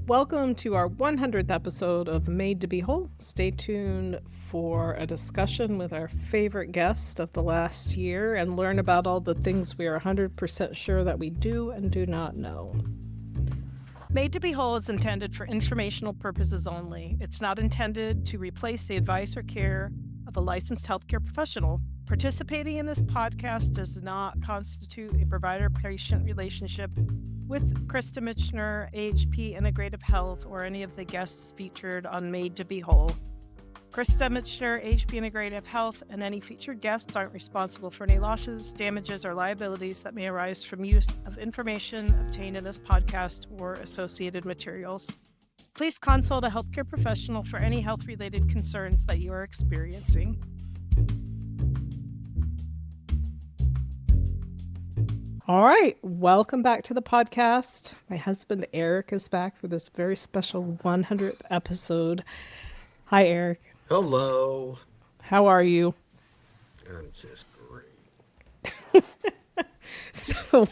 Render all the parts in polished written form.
Welcome to our 100th episode of Made to Be Whole. Stay tuned for a discussion with our favorite guest of the last year and learn about all the things we are 100% sure that we do and do not know. Made to Be Whole is intended for informational purposes only. It's not intended to replace the advice or care of a licensed healthcare professional. Participating in this podcast does not constitute a provider-patient relationship with Krista Michener, AHP Integrative Health, or any of the guests featured on Made to Be Whole. Krista Michener, AHP Integrative Health, and any featured guests aren't responsible for any losses, damages, or liabilities that may arise from use of information obtained in this podcast or associated materials. Please consult a healthcare professional for any health-related concerns that you are experiencing. All right, welcome back to the podcast. My husband Eric is back for this very special 100th episode. Hi, Eric. Hello. How are you? I'm just great. So,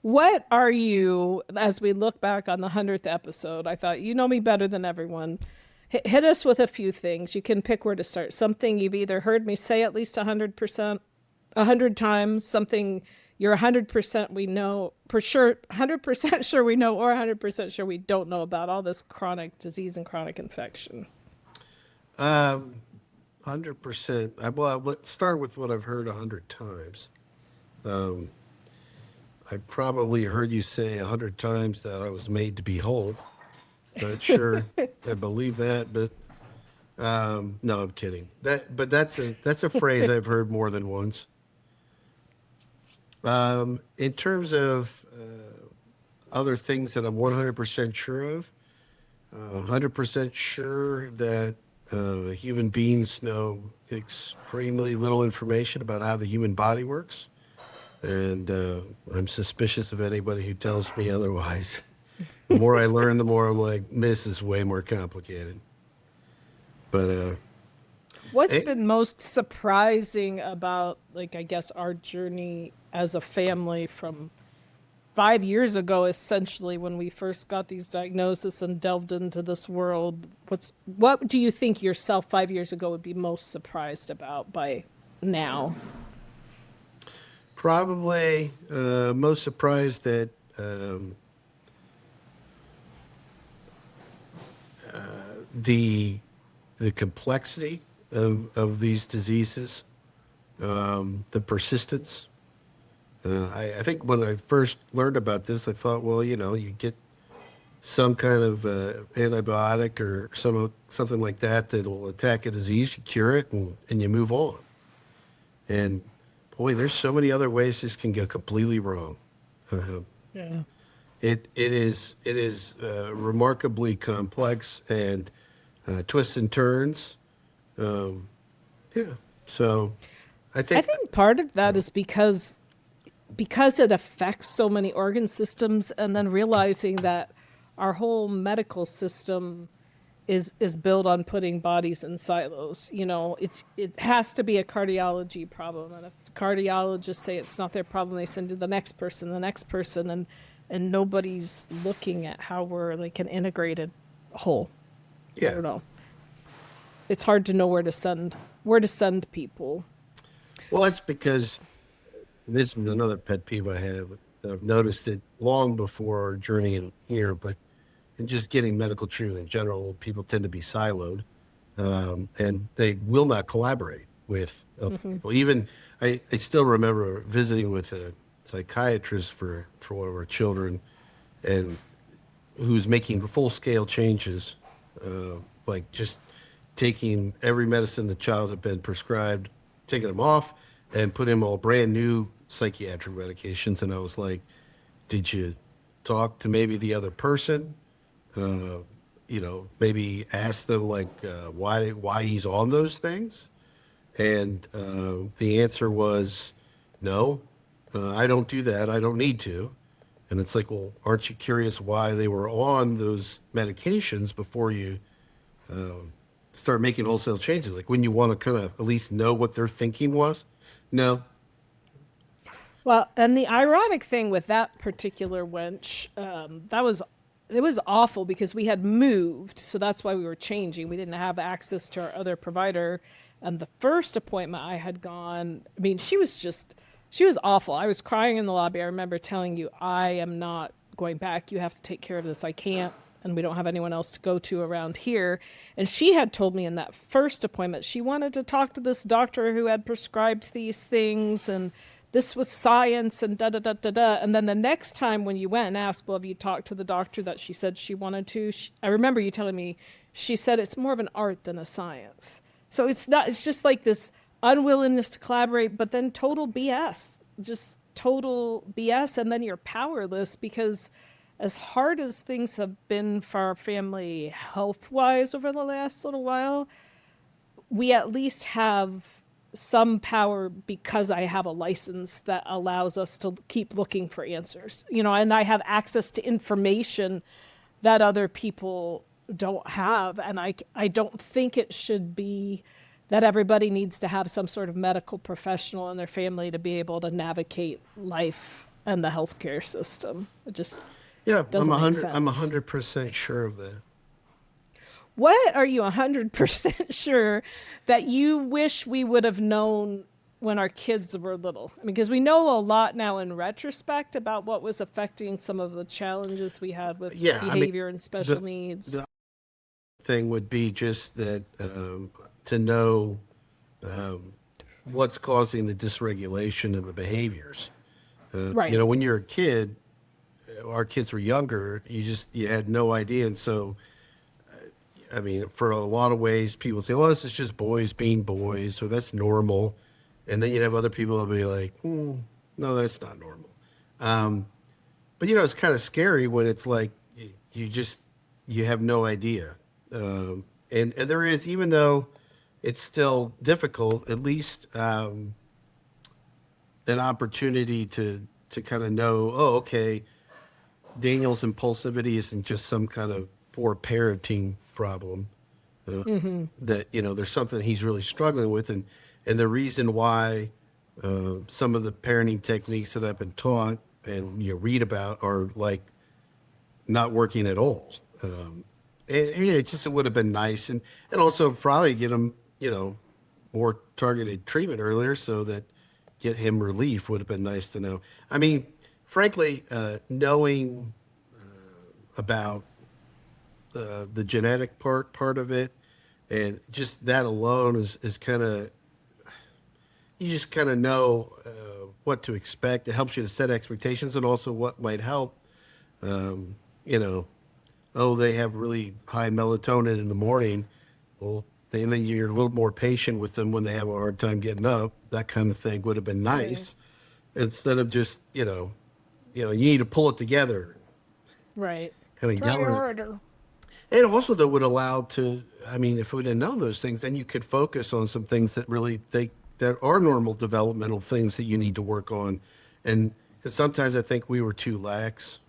what are you, as we look back on the 100th episode, I thought, you know me better than everyone. Hit us with a few things. You can pick where to start. Something you've either heard me say at least 100%, 100 times, something you're 100% we know, for sure, 100% sure we know, or 100% sure we don't know about all this chronic disease and chronic infection. 100%. Well, let's start with what I've heard 100 times. I probably heard you say 100 times that I was made to be whole. Not sure I believe that, but no, I'm kidding. That's a phrase I've heard more than once. In terms of other things that I'm 100% sure of, 100% sure that human beings know extremely little information about how the human body works. And I'm suspicious of anybody who tells me otherwise. The more I learn, the more I'm like, this is way more complicated. But what's been most surprising about, like, I guess, our journey as a family from 5 years ago, essentially, when we first got these diagnoses and delved into this world? What do you think yourself 5 years ago would be most surprised about by now? Probably most surprised that the complexity of these diseases, the persistence. I think when I first learned about this, I thought, well, you get some kind of antibiotic or something like that will attack a disease, you cure it, and you move on. And boy, there's so many other ways this can go completely wrong. Yeah. It is remarkably complex and twists and turns. So I think part of that is because it affects so many organ systems, and then realizing that our whole medical system is built on putting bodies in silos. It has to be a cardiology problem, and if cardiologists say it's not their problem, they send to the next person, and nobody's looking at how we're like an integrated whole. Yeah. I don't know. It's hard to know where to send people. Well, that's because this is another pet peeve I have. I've noticed it long before our journey in here, but in just getting medical treatment in general, people tend to be siloed, and they will not collaborate with other people. Even I still remember visiting with a psychiatrist for one of our children, and who's making full-scale changes, like just taking every medicine the child had been prescribed, taking them off, and put him all brand new psychiatric medications. And I was like, did you talk to maybe the other person? Maybe ask them like why he's on those things. And the answer was, no, I don't do that. I don't need to. And it's like, well, aren't you curious why they were on those medications before you start making wholesale changes? Like, when you want to kind of at least know what their thinking was? No. Well, and the ironic thing with that particular wench, that was it was awful because we had moved, so that's why we were changing. We didn't have access to our other provider. And the first appointment I had gone, I mean, she was awful. I was crying in the lobby. I remember telling you, I am not going back. You have to take care of this. I can't. And we don't have anyone else to go to around here. And she had told me in that first appointment, she wanted to talk to this doctor who had prescribed these things, and this was science and da da da da da. And then the next time when you went and asked, well, have you talked to the doctor that she said she wanted to? I remember you telling me, she said it's more of an art than a science. So it's not, it's just like this unwillingness to collaborate, but then total BS, just total BS. And then you're powerless because as hard as things have been for our family health wise over the last little while, we at least have some power because I have a license that allows us to keep looking for answers, you know, and I have access to information that other people don't have. And I don't think it should be that everybody needs to have some sort of medical professional in their family to be able to navigate life and the healthcare system. It just Yeah, doesn't make sense. I'm 100% sure of that. What are you 100% sure that you wish we would have known when our kids were little? I mean, because we know a lot now in retrospect about what was affecting some of the challenges we had with Yeah, I mean, behavior and special the needs. the thing would be just that to know what's causing the dysregulation of the behaviors. Right. You know, when you're a kid, our kids were younger, you had no idea. And so, I mean, for a lot of ways, people say, well, this is just boys being boys, so that's normal. And then you'd have other people who'll be like, no, that's not normal. But, you know, it's kind of scary when it's like you have no idea. And there is, even though it's still difficult, at least an opportunity to kind of know, oh, okay, Daniel's impulsivity isn't just some kind of poor parenting problem. That, you know, there's something he's really struggling with, and the reason why some of the parenting techniques that I've been taught and you read about are like not working at all. It would have been nice, and also probably get him, you know, more targeted treatment earlier, so that get him relief would have been nice to know. I mean, frankly, knowing about the genetic part of it, and just that alone is kind of, you just kind of know what to expect. It helps you to set expectations, and also what might help. You know, oh, they have really high melatonin in the morning. Well, and then you're a little more patient with them when they have a hard time getting up. That kind of thing would have been nice, instead of just, you need to pull it together. Right. Kind of yelling. Order. And also that would allow to, I mean, if we didn't know those things, then you could focus on some things that really that are normal developmental things that you need to work on. And because sometimes I think we were too lax,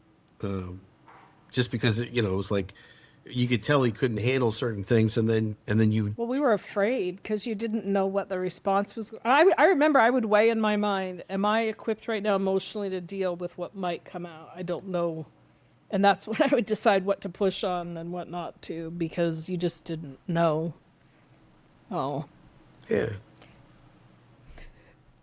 just because, it was like, you could tell he couldn't handle certain things, and then you. Well, we were afraid because you didn't know what the response was. I remember I would weigh in my mind, am I equipped right now emotionally to deal with what might come out? I don't know. And that's when I would decide what to push on and what not to, because you just didn't know. Oh. Yeah.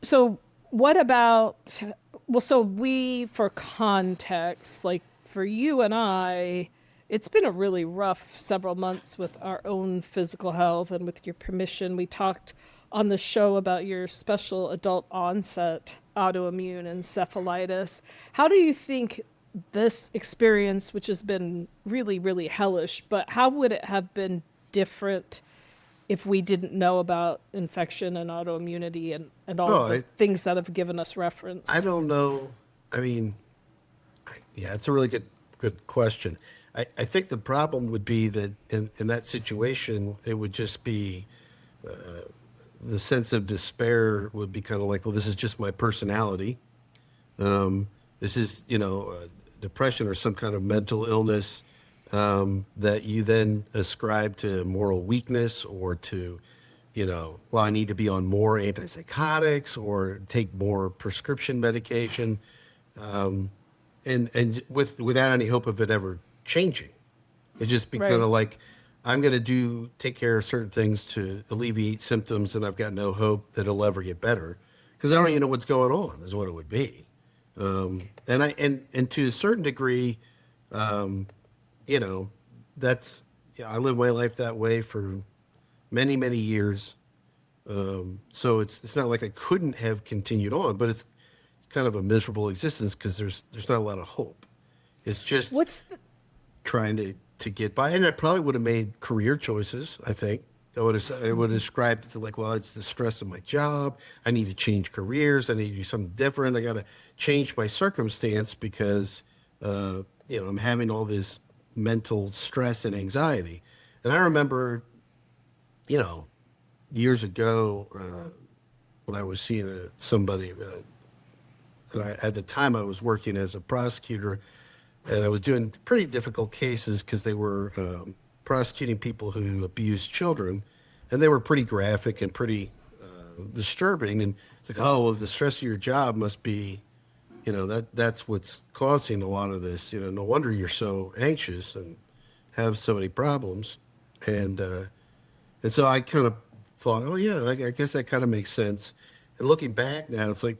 So what about, well, so we, for context, like for you and I, it's been a really rough several months with our own physical health, and with your permission, we talked on the show about your special adult onset autoimmune encephalitis. How do you think this experience, which has been really, really hellish, but how would it have been different if we didn't know about infection and autoimmunity and all the things that have given us reference? I don't know. I mean, yeah, it's a really good question. I think the problem would be that in that situation, it would just be the sense of despair would be kind of like, well, this is just my personality. This is, depression or some kind of mental illness that you then ascribe to moral weakness, or to, well, I need to be on more antipsychotics or take more prescription medication, and without any hope of it ever changing. It just be Right. kind of like, I'm going to take care of certain things to alleviate symptoms, and I've got no hope that it'll ever get better because I don't even know what's going on. Is what it would be. And to a certain degree, you know, that's I lived my life that way for many many years. So it's not like I couldn't have continued on, but it's kind of a miserable existence because there's not a lot of hope. It's just What's the, trying to get by, and I probably would have made career choices. I think I would have described it to like, well, it's the stress of my job. I need to change careers. I need to do something different. I got to change my circumstance because I'm having all this mental stress and anxiety. And I remember, years ago when I was seeing somebody. At the time, I was working as a prosecutor, and I was doing pretty difficult cases because they were prosecuting people who abused children, and they were pretty graphic and pretty disturbing. And it's like, oh, well, the stress of your job must be, that's what's causing a lot of this. No wonder you're so anxious and have so many problems. And so I kind of thought, oh yeah, I guess that kind of makes sense. And looking back now, it's like,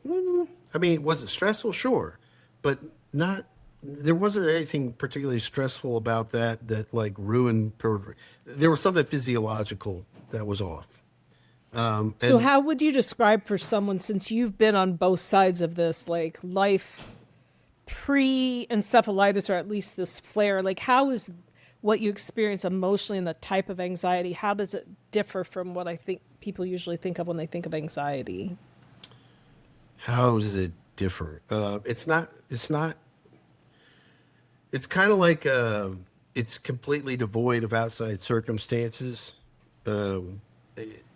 I mean, was it stressful? Sure, but not. There wasn't anything particularly stressful about that like ruined. Or there was something physiological that was off. so And how would you describe for someone, since you've been on both sides of this, like life pre-encephalitis, or at least this flare, like how is what you experience emotionally and the type of anxiety, how does it differ from what I think people usually think of when they think of anxiety? how does it differ? It's not. It's not. It's kind of like it's completely devoid of outside circumstances. Um,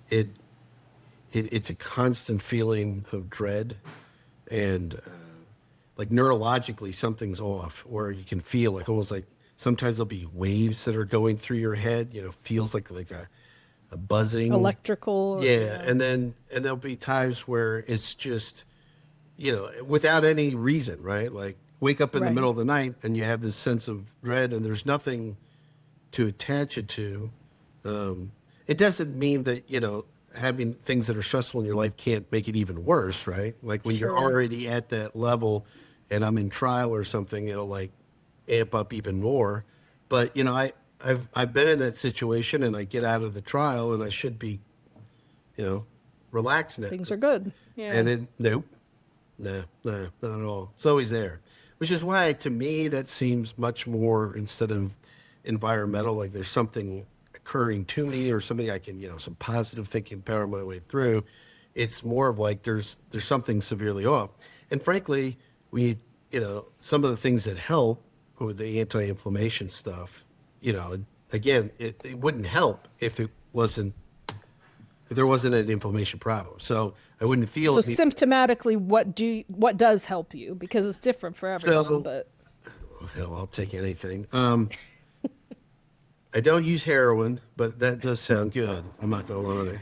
it, it's a constant feeling of dread, and like neurologically something's off, where you can feel like almost like sometimes there'll be waves that are going through your head. Feels like a buzzing, Electrical? yeah, and there'll be times where it's just without any reason, right? Like wake up in the Right. middle of the night and you have this sense of dread and there's nothing to attach it to. It doesn't mean that, having things that are stressful in your life can't make it even worse, right? Like when you're Sure. already at that level and I'm in trial or something, it'll like amp up even more. But, I've been in that situation and I get out of the trial and I should be, relaxed now. Things are good. Yeah. And nope. No, not at all. It's always there, which is why, to me, that seems much more instead of environmental. Like there's something occurring to me, or something I can, some positive thinking power my way through. It's more of like there's something severely off. And frankly, some of the things that help with the anti-inflammation stuff, again, it wouldn't help if there wasn't an inflammation problem. So I wouldn't feel So it. symptomatically, what does help you? Because it's different for everyone. So- But Hell, I'll take anything. I don't use heroin, but that does sound good. I'm not gonna lie.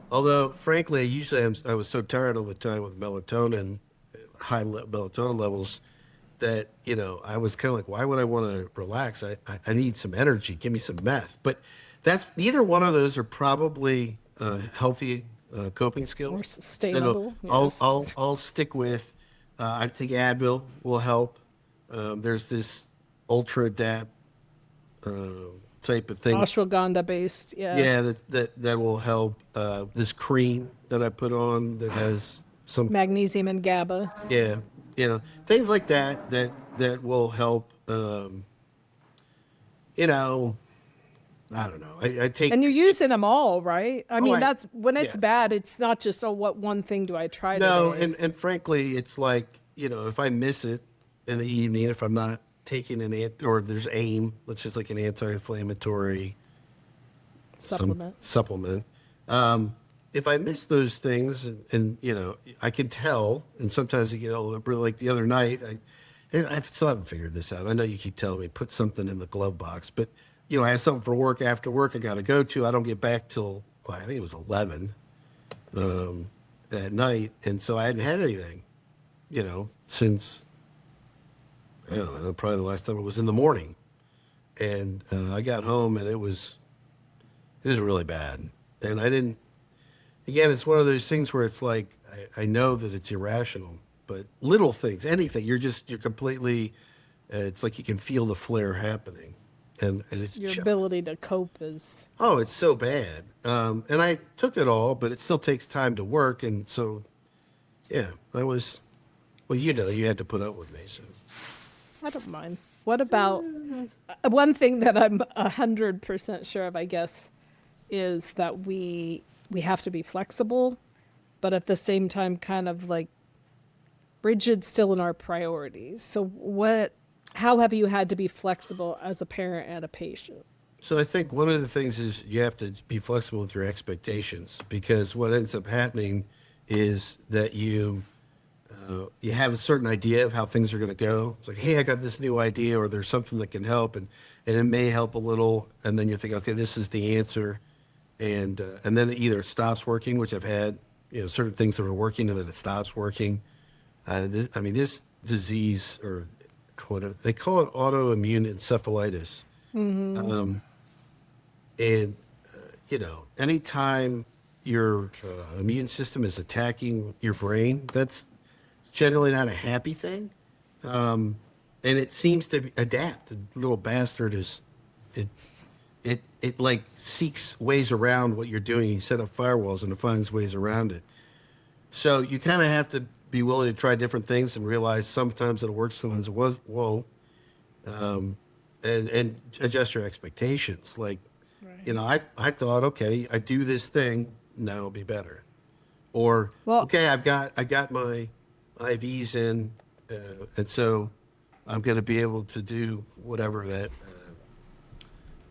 Although, frankly, I was so tired all the time with melatonin, melatonin levels, that I was kind of like, why would I want to relax? I need some energy. Give me some meth. But that's neither one of those are probably healthy coping skills. more sustainable. Yes. I'll stick with. I think Advil will help. There's this Ultra Adapt type of thing. Ashwagandha based. Yeah. Yeah, that will help. This cream that I put on that has some, Magnesium and GABA. yeah, things like that will help. I don't know. I take And you're using them all, right? I mean, I- that's when it's yeah. bad. It's not just, oh, what one thing do I try no, today? and frankly, it's like if I miss it in the evening, if I'm not taking or there's AIM, which is like an anti-inflammatory Supplement. supplement. If I miss those things, and I can tell, and sometimes I get like the other night, I still haven't figured this out. I know you keep telling me put something in the glove box, but I have something for work after work I got to go to. I don't get back till I think it was 11 at night, and so I hadn't had anything, since I don't know, probably the last time it was in the morning. And I got home and it was really bad. And I didn't, again, it's one of those things where it's like, I know that it's irrational, but little things, anything, you're completely, it's like you can feel the flare happening. And it's Your just, ability to cope is. oh, it's so bad. And I took it all, but it still takes time to work. And so, yeah, well, you had to put up with me. So, I don't mind. What about one thing that I'm 100% sure of, I guess, is that we have to be flexible, but at the same time, kind of like rigid still in our priorities. So how have you had to be flexible as a parent and a patient? so I think one of the things is you have to be flexible with your expectations because what ends up happening is that you have a certain idea of how things are going to go. It's like, hey, I got this new idea, or there's something that can help, and it may help a little, and then you're thinking, okay, this is the answer, and then it either stops working, which I've had, certain things that are working, and then it stops working. This disease, or whatever they call it, autoimmune encephalitis, and anytime your immune system is attacking your brain, that's generally not a happy thing. And it seems to adapt. The little bastard it, it like seeks ways around what you're doing. You set up firewalls and it finds ways around it. So you kind of have to be willing to try different things and realize sometimes it'll work, sometimes it won't, and adjust your expectations. Like, Right. I thought, okay, I do this thing, now it'll be better. Or, Well, okay, I got my IVs in, and so I'm going to be able to do whatever that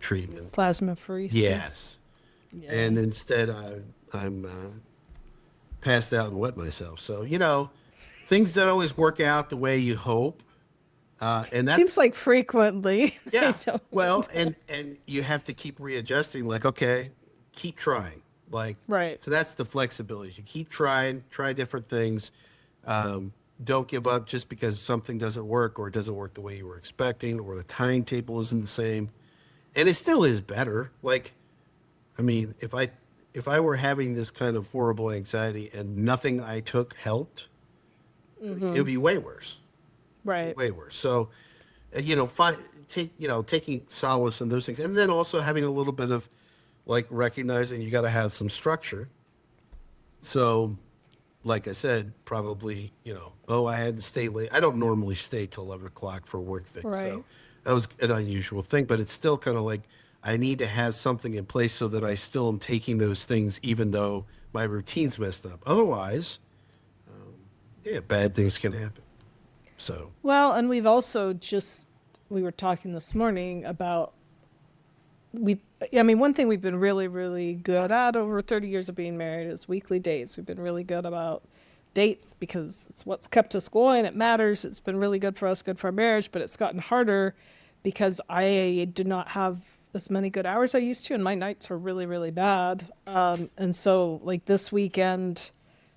treatment. plasmapheresis. Yes. Yeah. And instead, I'm passed out and wet myself. So, things don't always work out the way you hope. And that's, Seems like frequently they yeah. don't. Well, and you have to keep readjusting. Like, okay, keep trying. Like, Right. so that's the flexibility. You keep trying, try different things. Don't give up just because something doesn't work or it doesn't work the way you were expecting or the timetable isn't the same. And it still is better. Like, I mean, if I were having this kind of horrible anxiety and nothing I took helped, it would be way worse. Right. Way worse. So, taking solace in those things, and then also having a little bit of like recognizing you got to have some structure. So, like I said, probably I had to stay late. I don't normally stay till 11 o'clock for a work thing, Right. so that was an unusual thing. But it's still kind of like I need to have something in place so that I still am taking those things, even though my routine's messed up. Otherwise, yeah, bad things can happen. So. Well, and we were talking this morning about one thing we've been really, really good at over 30 years of being married is weekly dates. We've been really good about dates because it's what's kept us going. It matters. It's been really good for us, good for our marriage, but it's gotten harder because I do not have as many good hours I used to, and my nights are really, really bad. And so, like this weekend,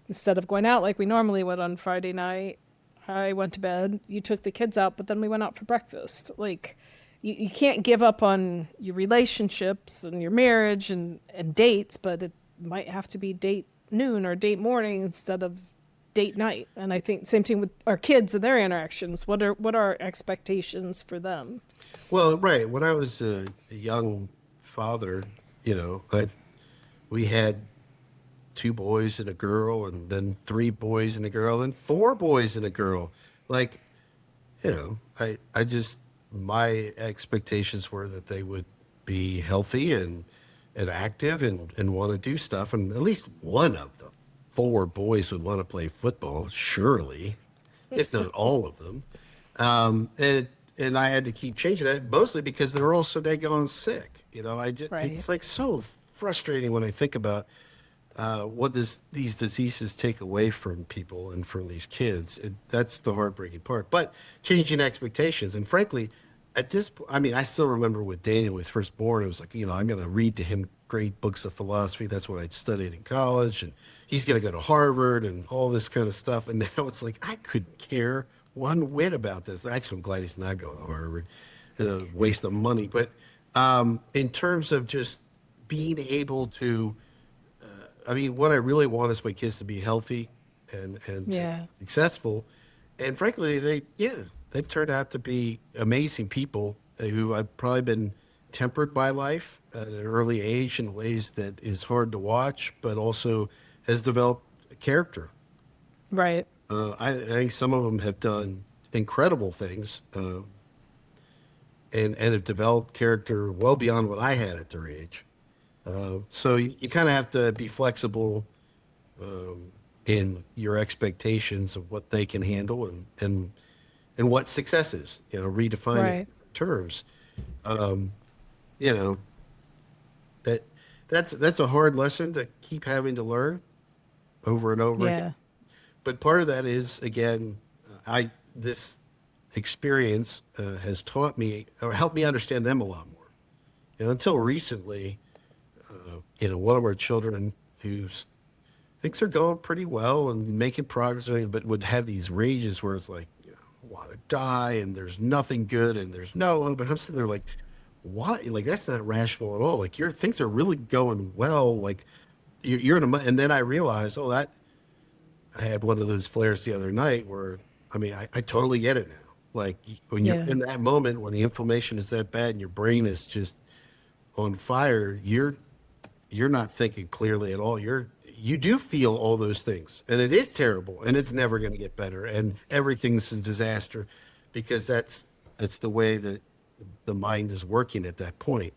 instead of going out like we normally would on Friday night, I went to bed. You took the kids out, but then we went out for breakfast. Like, you can't give up on your relationships and your marriage and dates, but it might have to be date noon or date morning instead of date night. And I think same thing with our kids and their interactions. What are our expectations for them? Well, right. When I was a young father, we had two boys and a girl, and then three boys and a girl, and four boys and a girl. Like, I just, my expectations were that they would be healthy and active and want to do stuff. And at least one of the four boys would want to play football, surely, if not all of them. And I had to keep changing that, mostly because they were all so daggone sick. Right. It's like so frustrating when I think about what these diseases take away from people and from these kids. That's the heartbreaking part. But changing expectations, and frankly, at this point, I mean, I still remember with Daniel, when he was first born, it was like, I'm going to read to him great books of philosophy. That's what I'd studied in college, and he's going to go to Harvard and all this kind of stuff. And now it's like I couldn't care one whit about this. Actually, I'm glad he's not going to Harvard. Waste of money. But in terms of just being able to, I mean, what I really want is my kids to be healthy and to be Yeah. successful. And frankly, they've turned out to be amazing people who I've probably been tempered by life at an early age in ways that is hard to watch, but also has developed character. Right. I think some of them have done incredible things and have developed character well beyond what I had at their age. So you kind of have to be flexible in your expectations of what they can handle and what success is. Redefine it Right. in terms. You know that that's a hard lesson to keep having to learn over and over again. Yeah. But part of that is again, I this experience has taught me or helped me understand them a lot more. Until recently, one of our children who's things are going pretty well and making progress, but would have these rages where it's like, want to die and there's nothing good and there's no. But I'm sitting there like, why? Like that's not rational at all. Like your things are really going well. Like you're in a, and then I realized, oh, that I had one of those flares the other night where, I mean, I totally get it now. Like when you're Yeah. in that moment when the inflammation is that bad and your brain is just on fire, you're not thinking clearly at all. You do feel all those things, and it is terrible, and it's never going to get better, and everything's a disaster, because that's the way that the mind is working at that point.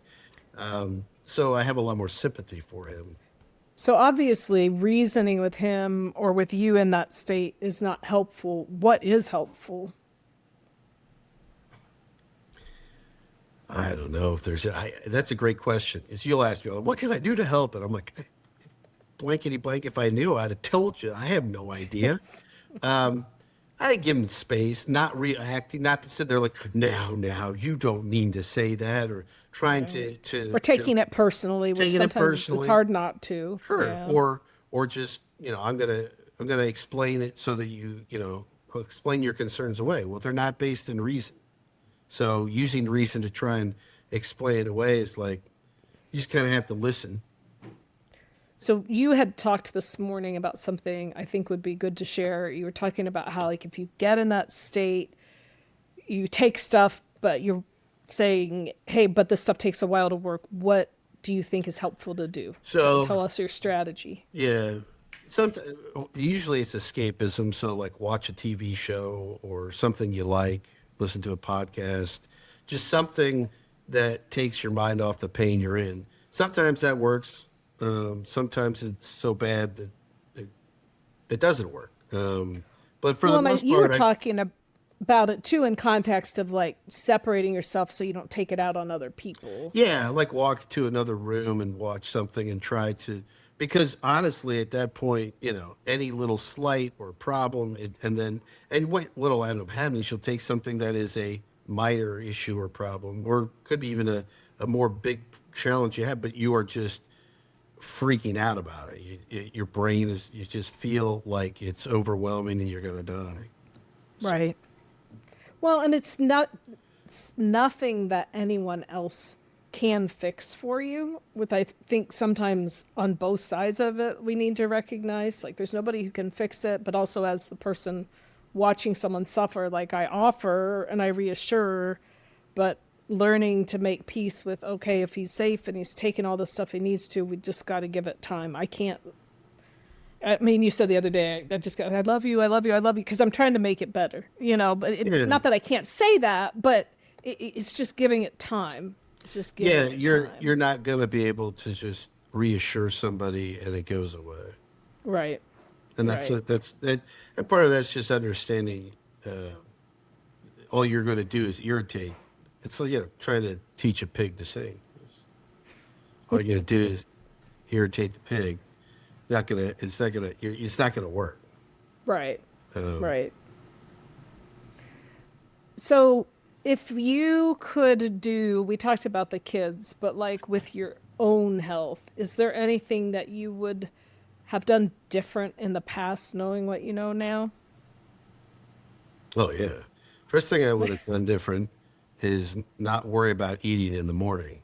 So I have a lot more sympathy for him. So obviously, reasoning with him or with you in that state is not helpful. What is helpful? I don't know if that's a great question. Is you'll ask me, what can I do to help? And I'm like, blankety blank. If I knew, I'd have told you. I have no idea. I give him space, not reacting, not sitting there like, now, you don't need to say that, or trying Right. to Or taking it personally, which taking it sometimes it's personally. hard not to. Sure. Yeah. Or just, I'm gonna explain it so that explain your concerns away. Well, they're not based in reason. So using reason to try and explain it away is like you just kind of have to listen. So you had talked this morning about something I think would be good to share. You were talking about how like if you get in that state, you take stuff, but you're saying, "Hey, but this stuff takes a while to work." What do you think is helpful to do? So Tell us your strategy. yeah, sometimes usually it's escapism. So like watch a TV show or something you like, listen to a podcast, just something that takes your mind off the pain you're in. Sometimes that works. Sometimes it's so bad that it doesn't work. But for Well, the and most you were part, talking about it too in context of like separating yourself so you don't take it out on other people. yeah, like walk to another room and watch something and try to, because honestly, at that point, any little slight or problem, and what'll end up happening, she'll take something that is a minor issue or problem, or could be even a more big challenge you have, but you are just freaking out about it. Your brain you just feel like it's overwhelming and you're going to die. So, Right. Well, and it's nothing that anyone else can fix for you. With I think sometimes on both sides of it, we need to recognize like there's nobody who can fix it, but also as the person watching someone suffer, like I offer and I reassure, but learning to make peace with okay, if he's safe and he's taking all the stuff he needs to, we just got to give it time. I can't. I mean, you said the other day, I just got, I love you, I love you, I love you, because I'm trying to make it better, But yeah. not that I can't say that, but it's just giving it time. It's just Yeah, giving it you're time. not going to be able to just reassure somebody and it goes away. Right, And right, and part of that's just understanding all you're going to do is irritate. It's like, trying to teach a pig to sing. All you're going to do is irritate the pig. It's not gonna work. right, Um, right. So if you could do, we talked about the kids, but like with your own health, is there anything that you would have done different in the past knowing what you know now? Oh yeah. First thing I would have done different is not worry about eating in the morning.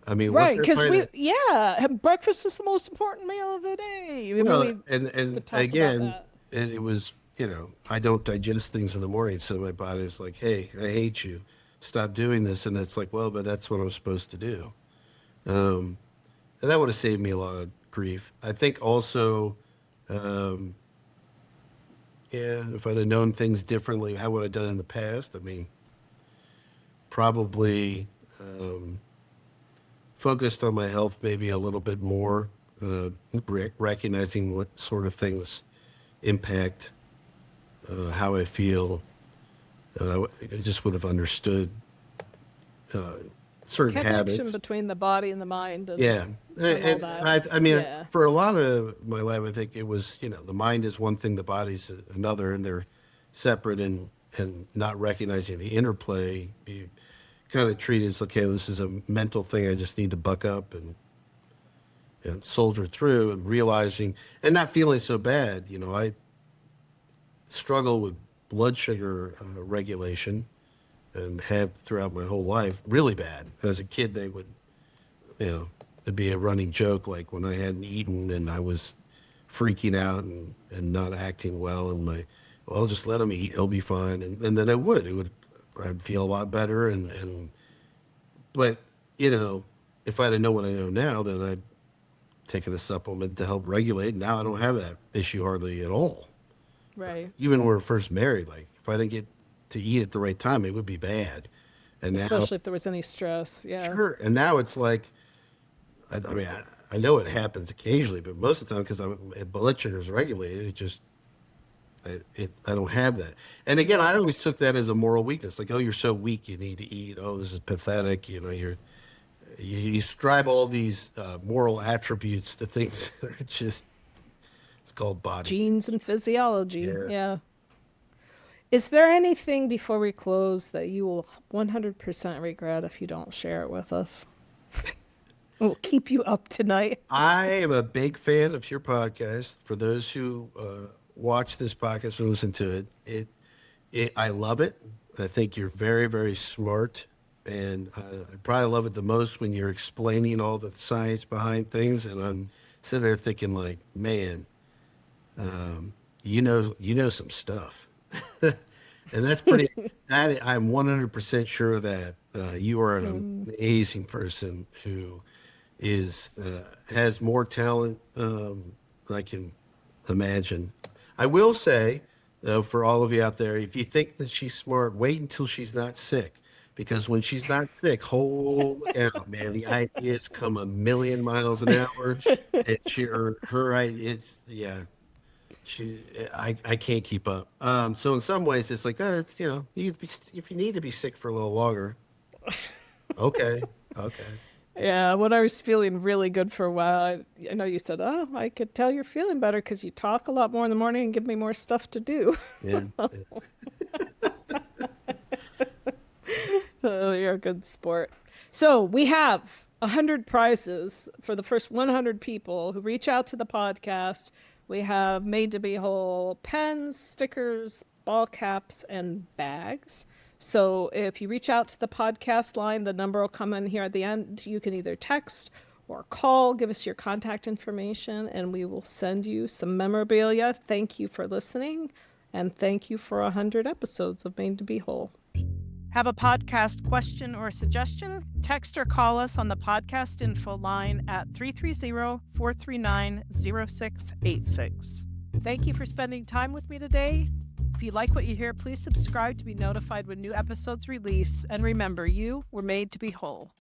I mean, once Right, they're because trying to, breakfast is the most important meal of the day. I mean, well, we and talked about again, that. and it was, I don't digest things in the morning, so my body's like, hey, I hate you. Stop doing this. And it's like, well, but that's what I'm supposed to do. Um, and that would have saved me a lot of grief. I think also, um, yeah, if I'd have known things differently, how would I have done in the past? I mean, probably focused on my health maybe a little bit more, recognizing what sort of things impact how I feel. I just would have understood uh, certain Connection habits. between the body and the mind Yeah. and all And that. I mean, Yeah. for a lot of my life, I think it was, the mind is one thing, the body's another, and they're separate, and not recognizing the interplay. You kind of treat it as, okay, this is a mental thing. I just need to buck up and soldier through, and realizing and not feeling so bad. I struggle with blood sugar regulation and have throughout my whole life really bad. As a kid, they would, it'd be a running joke, like when I hadn't eaten and I was freaking out and not acting well, and well, just let him eat, he'll be fine. And then I'd feel a lot better. But, if I didn't know what I know now, then I'd taken a supplement to help regulate. Now I don't have that issue hardly at all. Right. Even when we were first married, like if I didn't get to eat at the right time, it would be bad. And now, Especially if there was any stress. Yeah. sure. And now it's like, I mean, I know it happens occasionally, but most of the time, because blood sugar is regulated, it just, I don't have that. And again, I always took that as a moral weakness. Like, oh, you're so weak, you need to eat. Oh, this is pathetic. You ascribe all these moral attributes to things that are just, it's called body. Genes and physiology. Yeah. Yeah. Is there anything before we close that you will 100% regret if you don't share it with us? We'll keep you up tonight. I am a big fan of your podcast. For those who watch this podcast or listen to it, I love it. I think you're very, very smart, and I probably love it the most when you're explaining all the science behind things. And I'm sitting there thinking, like, man, you know some stuff, and that's pretty. I'm 100% sure that you are an amazing person who has more talent than I can imagine. I will say, though, for all of you out there, if you think that she's smart, wait until she's not sick. Because when she's not sick, look out, man. The ideas come a million miles an hour. And I can't keep up. So in some ways, it's like, if you need to be sick for a little longer, okay. Yeah, when I was feeling really good for a while, I know you said, "Oh, I could tell you're feeling better because you talk a lot more in the morning and give me more stuff to do." Yeah. Oh, you're a good sport. So we have 100 prizes for the first 100 people who reach out to the podcast. We have Made to Be Whole pens, stickers, ball caps, and bags. So if you reach out to the podcast line, the number will come in here at the end. You can either text or call, give us your contact information, and we will send you some memorabilia. Thank you for listening, and thank you for 100 episodes of Made to Be Whole. Have a podcast question or suggestion? Text or call us on the podcast info line at 330-439-0686. Thank you for spending time with me today. If you like what you hear, please subscribe to be notified when new episodes release. And remember, you were made to be whole.